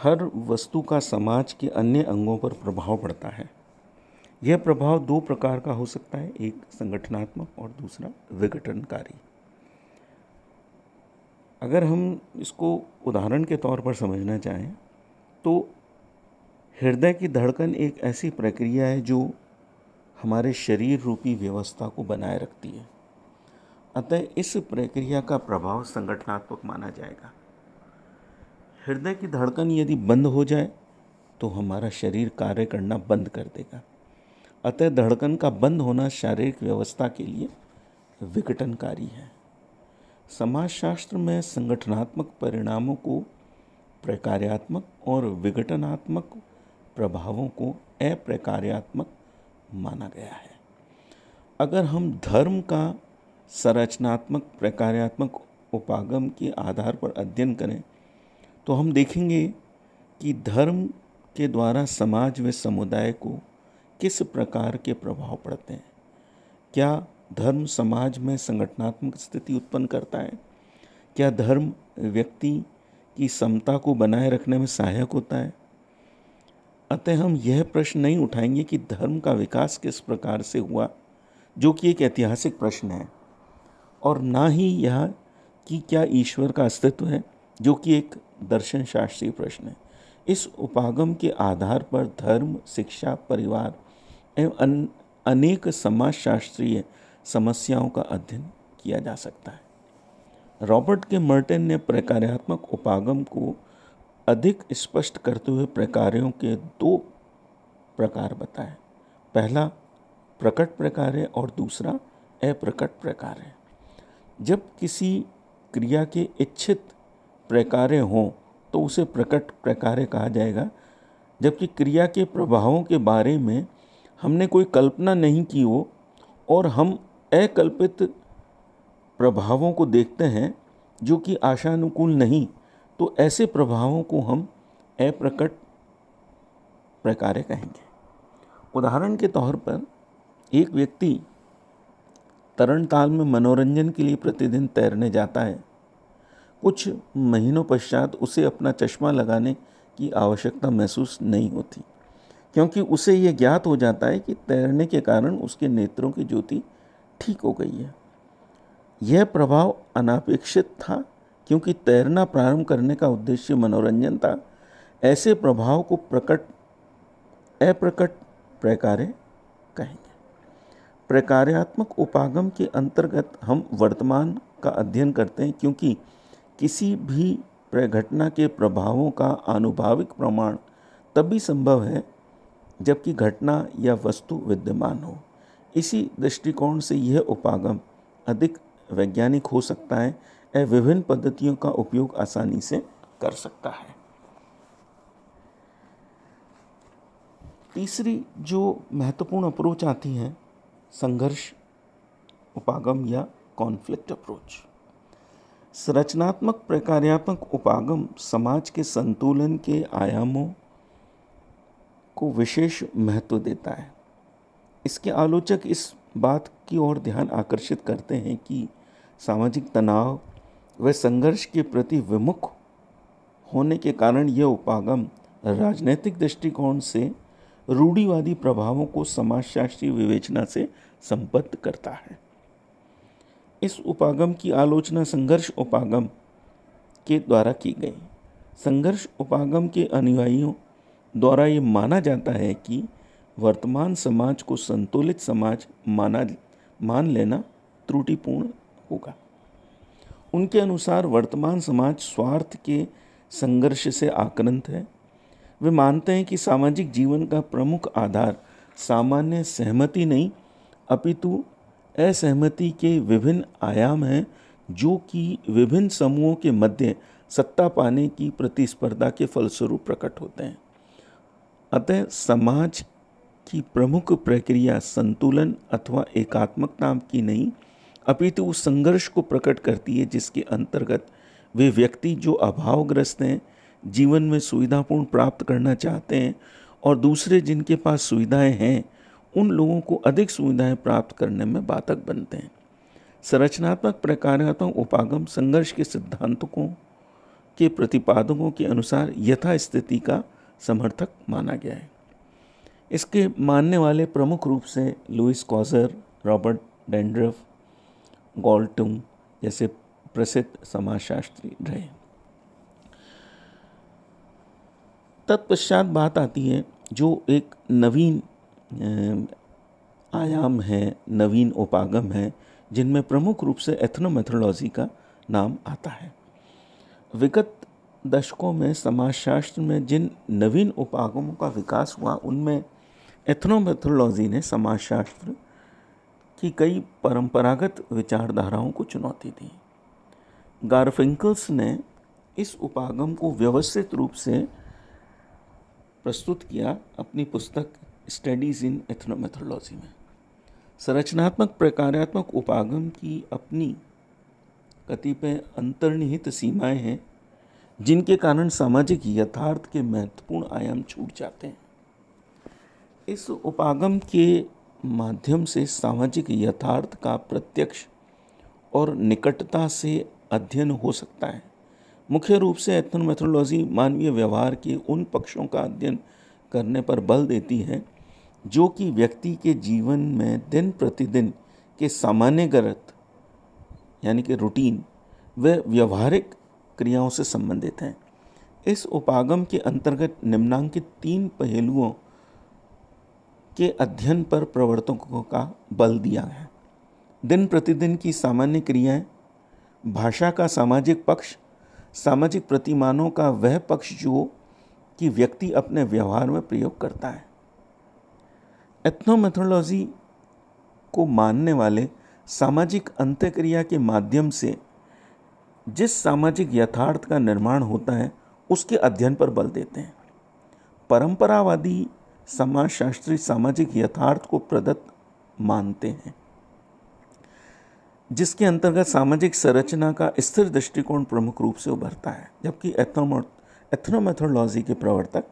हर वस्तु का समाज के अन्य अंगों पर प्रभाव पड़ता है। यह प्रभाव दो प्रकार का हो सकता है, एक संगठनात्मक और दूसरा विघटनकारी। अगर हम इसको उदाहरण के तौर पर समझना चाहें तो हृदय की धड़कन एक ऐसी प्रक्रिया है जो हमारे शरीर रूपी व्यवस्था को बनाए रखती है। अतः इस प्रक्रिया का प्रभाव संगठनात्मक माना जाएगा। हृदय की धड़कन यदि बंद हो जाए तो हमारा शरीर कार्य करना बंद कर देगा। अतः धड़कन का बंद होना शारीरिक व्यवस्था के लिए विघटनकारी है। समाजशास्त्र में संगठनात्मक परिणामों को प्रकार्यात्मक और विघटनात्मक प्रभावों को अप्रकार्यात्मक माना गया है। अगर हम धर्म का संरचनात्मक प्रकार्यात्मक उपागम के आधार पर अध्ययन करें तो हम देखेंगे कि धर्म के द्वारा समाज व समुदाय को किस प्रकार के प्रभाव पड़ते हैं। क्या धर्म समाज में संगठनात्मक स्थिति उत्पन्न करता है? क्या धर्म व्यक्ति की समता को बनाए रखने में सहायक होता है? अतः हम यह प्रश्न नहीं उठाएंगे कि धर्म का विकास किस प्रकार से हुआ, जो कि एक ऐतिहासिक प्रश्न है, और ना ही यह कि क्या ईश्वर का अस्तित्व है, जो कि एक दर्शन शास्त्रीय प्रश्न है। इस उपागम के आधार पर धर्म, शिक्षा, परिवार एवं अनेक समाजशास्त्रीय समस्याओं का अध्ययन किया जा सकता है। रॉबर्ट के मर्टन ने प्रकार्यात्मक उपागम को अधिक स्पष्ट करते हुए प्रकार्यों के दो प्रकार बताए। पहला प्रकट प्रकार्य और दूसरा अप्रकट प्रकार्य। जब किसी क्रिया के इच्छित प्रकार्य हों तो उसे प्रकट प्रकार्य कहा जाएगा, जबकि क्रिया के प्रभावों के बारे में हमने कोई कल्पना नहीं की हो और हम अकल्पित प्रभावों को देखते हैं जो कि आशानुकूल नहीं, तो ऐसे प्रभावों को हम अप्रकट प्रकार्य कहेंगे। उदाहरण के तौर पर एक व्यक्ति तरणताल में मनोरंजन के लिए प्रतिदिन तैरने जाता है। कुछ महीनों पश्चात उसे अपना चश्मा लगाने की आवश्यकता महसूस नहीं होती, क्योंकि उसे यह ज्ञात हो जाता है कि तैरने के कारण उसके नेत्रों की ज्योति ठीक हो गई है। यह प्रभाव अनापेक्षित था, क्योंकि तैरना प्रारंभ करने का उद्देश्य मनोरंजन था। ऐसे प्रभाव को अप्रकट प्रकार्य कहेंगे। प्रकार्यात्मक उपागम के अंतर्गत हम वर्तमान का अध्ययन करते हैं, क्योंकि किसी भी घटना के प्रभावों का आनुभाविक प्रमाण तभी संभव है जबकि घटना या वस्तु विद्यमान हो। इसी दृष्टिकोण से यह उपागम अधिक वैज्ञानिक हो सकता है और विभिन्न पद्धतियों का उपयोग आसानी से कर सकता है। तीसरी जो महत्वपूर्ण अप्रोच आती है, संघर्ष उपागम या कॉन्फ्लिक्ट अप्रोच। संरचनात्मक प्रकार्यात्मक उपागम समाज के संतुलन के आयामों को विशेष महत्व देता है। इसके आलोचक इस बात की ओर ध्यान आकर्षित करते हैं कि सामाजिक तनाव व संघर्ष के प्रति विमुख होने के कारण यह उपागम राजनैतिक दृष्टिकोण से रूढ़िवादी प्रभावों को समाजशास्त्रीय विवेचना से संबद्ध करता है। इस उपागम की आलोचना संघर्ष उपागम के द्वारा की गई। संघर्ष उपागम के अनुयायियों द्वारा ये माना जाता है कि वर्तमान समाज को संतुलित समाज मान लेना त्रुटिपूर्ण होगा। उनके अनुसार वर्तमान समाज स्वार्थ के संघर्ष से आक्रांत है। वे मानते हैं कि सामाजिक जीवन का प्रमुख आधार सामान्य सहमति नहीं, अपितु असहमति के विभिन्न आयाम हैं, जो कि विभिन्न समूहों के मध्य सत्ता पाने की प्रतिस्पर्धा के फलस्वरूप प्रकट होते हैं। अतः समाज की प्रमुख प्रक्रिया संतुलन अथवा एकात्मकता की नहीं, अपितु उस संघर्ष को प्रकट करती है जिसके अंतर्गत वे व्यक्ति जो अभावग्रस्त हैं, जीवन में सुविधापूर्ण प्राप्त करना चाहते हैं, और दूसरे जिनके पास सुविधाएं हैं, उन लोगों को अधिक सुविधाएं प्राप्त करने में बाधक बनते हैं। संरचनात्मक प्रकार्यात्मक उपागम संघर्ष के सिद्धांतों के प्रतिपादकों के अनुसार यथास्थिति का समर्थक माना गया है। इसके मानने वाले प्रमुख रूप से लुईस कॉजर, रॉबर्ट डेंड्रफ, गॉल्टुंग जैसे प्रसिद्ध समाजशास्त्री रहे। तत्पश्चात बात आती है जो एक नवीन आयाम है, नवीन उपागम है, जिनमें प्रमुख रूप से एथनोमेथोडोलॉजी का नाम आता है। विगत दशकों में समाजशास्त्र में जिन नवीन उपागमों का विकास हुआ उनमें एथनोमेथोडोलॉजी ने समाजशास्त्र की कई परंपरागत विचारधाराओं को चुनौती दी। गारफिंकल्स ने इस उपागम को व्यवस्थित रूप से प्रस्तुत किया अपनी पुस्तक स्टडीज इन एथनोमेथोडोलॉजी में। संरचनात्मक प्रकार्यात्मक उपागम की अपनी कतिपय अंतर्निहित सीमाएं हैं, जिनके कारण सामाजिक यथार्थ के महत्वपूर्ण आयाम छूट जाते हैं। इस उपागम के माध्यम से सामाजिक यथार्थ का प्रत्यक्ष और निकटता से अध्ययन हो सकता है। मुख्य रूप से एथनोमेथोडोलॉजी मानवीय व्यवहार के उन पक्षों का अध्ययन करने पर बल देती है जो कि व्यक्ति के जीवन में दिन प्रतिदिन के सामान्यगत यानी कि रूटीन व व्यवहारिक क्रियाओं से संबंधित हैं। इस उपागम के अंतर्गत निम्नांकित 3 पहलुओं के अध्ययन पर प्रवर्तकों का बल दिया है। दिन प्रतिदिन की सामान्य क्रियाएं, भाषा का सामाजिक पक्ष, सामाजिक प्रतिमानों का वह पक्ष जो कि व्यक्ति अपने व्यवहार में प्रयोग करता है। एथनोमेथोडोलॉजी को मानने वाले सामाजिक अंतःक्रिया के माध्यम से जिस सामाजिक यथार्थ का निर्माण होता है उसके अध्ययन पर बल देते हैं। परंपरावादी समाजशास्त्री सामाजिक यथार्थ को प्रदत्त मानते हैं, जिसके अंतर्गत सामाजिक संरचना का स्थिर दृष्टिकोण प्रमुख रूप से उभरता है, जबकि एथनोमेथोडोलॉजी के प्रवर्तक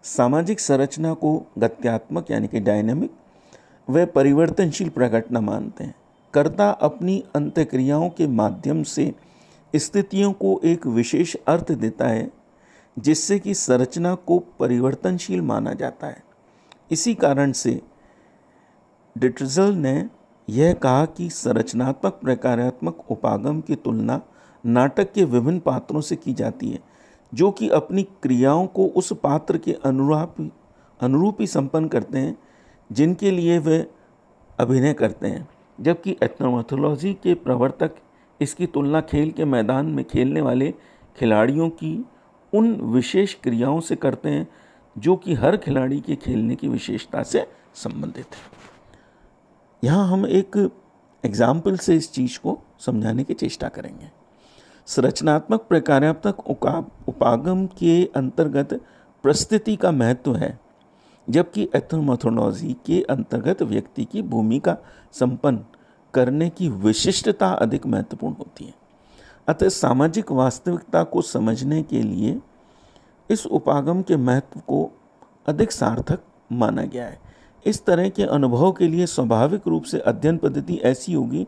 सामाजिक संरचना को गत्यात्मक यानी कि डायनेमिक व परिवर्तनशील प्रघटना मानते हैं। कर्ता अपनी अंतःक्रियाओं के माध्यम से स्थितियों को एक विशेष अर्थ देता है, जिससे कि संरचना को परिवर्तनशील माना जाता है। इसी कारण से डिटर्जल ने यह कहा कि संरचनात्मक प्रकार्यात्मक उपागम की तुलना नाटक के विभिन्न पात्रों से की जाती है, जो कि अपनी क्रियाओं को उस पात्र के अनुरूप ही संपन्न करते हैं जिनके लिए वे अभिनय करते हैं, जबकि एथनोमेथोडोलॉजी के प्रवर्तक इसकी तुलना खेल के मैदान में खेलने वाले खिलाड़ियों की उन विशेष क्रियाओं से करते हैं जो कि हर खिलाड़ी के खेलने की विशेषता से संबंधित है। यहाँ हम एक एग्जाम्पल से इस चीज़ को समझाने की चेष्टा करेंगे। संरचनात्मक प्रकार्यात्मक उपागम के अंतर्गत परिस्थिति का महत्व है, जबकि एथनोमेथोडोलॉजी के अंतर्गत व्यक्ति की भूमिका संपन्न करने की विशिष्टता अधिक महत्वपूर्ण होती है। अतः सामाजिक वास्तविकता को समझने के लिए इस उपागम के महत्व को अधिक सार्थक माना गया है। इस तरह के अनुभव के लिए स्वाभाविक रूप से अध्ययन पद्धति ऐसी होगी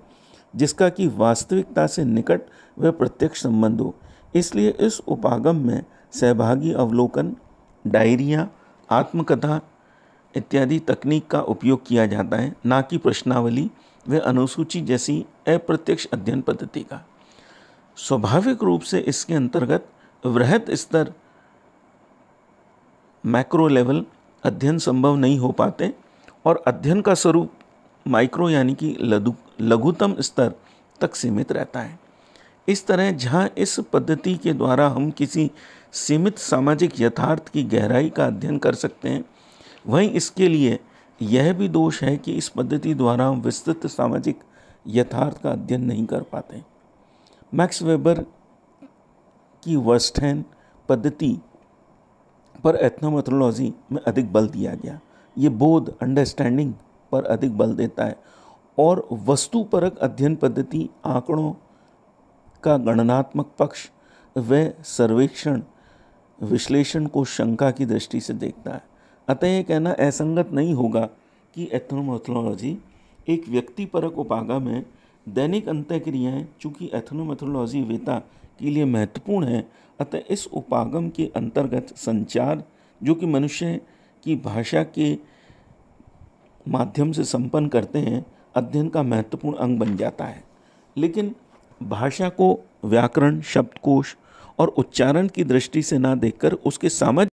जिसका कि वास्तविकता से निकट व प्रत्यक्ष संबंध हो। इसलिए इस उपागम में सहभागी अवलोकन, डायरिया, आत्मकथा इत्यादि तकनीक का उपयोग किया जाता है, ना कि प्रश्नावली व अनुसूची जैसी अप्रत्यक्ष अध्ययन पद्धति का। स्वाभाविक रूप से इसके अंतर्गत वृहद स्तर मैक्रो लेवल अध्ययन संभव नहीं हो पाते और अध्ययन का स्वरूप माइक्रो यानी कि लघुतम स्तर तक सीमित रहता है। इस तरह जहाँ इस पद्धति के द्वारा हम किसी सीमित सामाजिक यथार्थ की गहराई का अध्ययन कर सकते हैं, वहीं इसके लिए यह भी दोष है कि इस पद्धति द्वारा हम विस्तृत सामाजिक यथार्थ का अध्ययन नहीं कर पाते। मैक्स वेबर की वर्स्टहैन पद्धति पर एथनोमेथोडोलॉजी में अधिक बल दिया गया। ये बोध अंडरस्टैंडिंग पर अधिक बल देता है और वस्तुपरक अध्ययन पद्धति आंकड़ों का गणनात्मक पक्ष व सर्वेक्षण विश्लेषण को शंका की दृष्टि से देखता है। अतः यह कहना असंगत नहीं होगा कि एथनोमेथोडोलॉजी एक व्यक्तिपरक उपागम है। दैनिक अंतःक्रियाएं, चूँकि एथनोमेथोडोलॉजी वेता के लिए महत्वपूर्ण है। अतः इस उपागम के अंतर्गत संचार, जो कि मनुष्य की भाषा के माध्यम से संपन्न करते हैं, अध्ययन का महत्वपूर्ण अंग बन जाता है। लेकिन भाषा को व्याकरण, शब्दकोश और उच्चारण की दृष्टि से ना देखकर उसके सामाजिक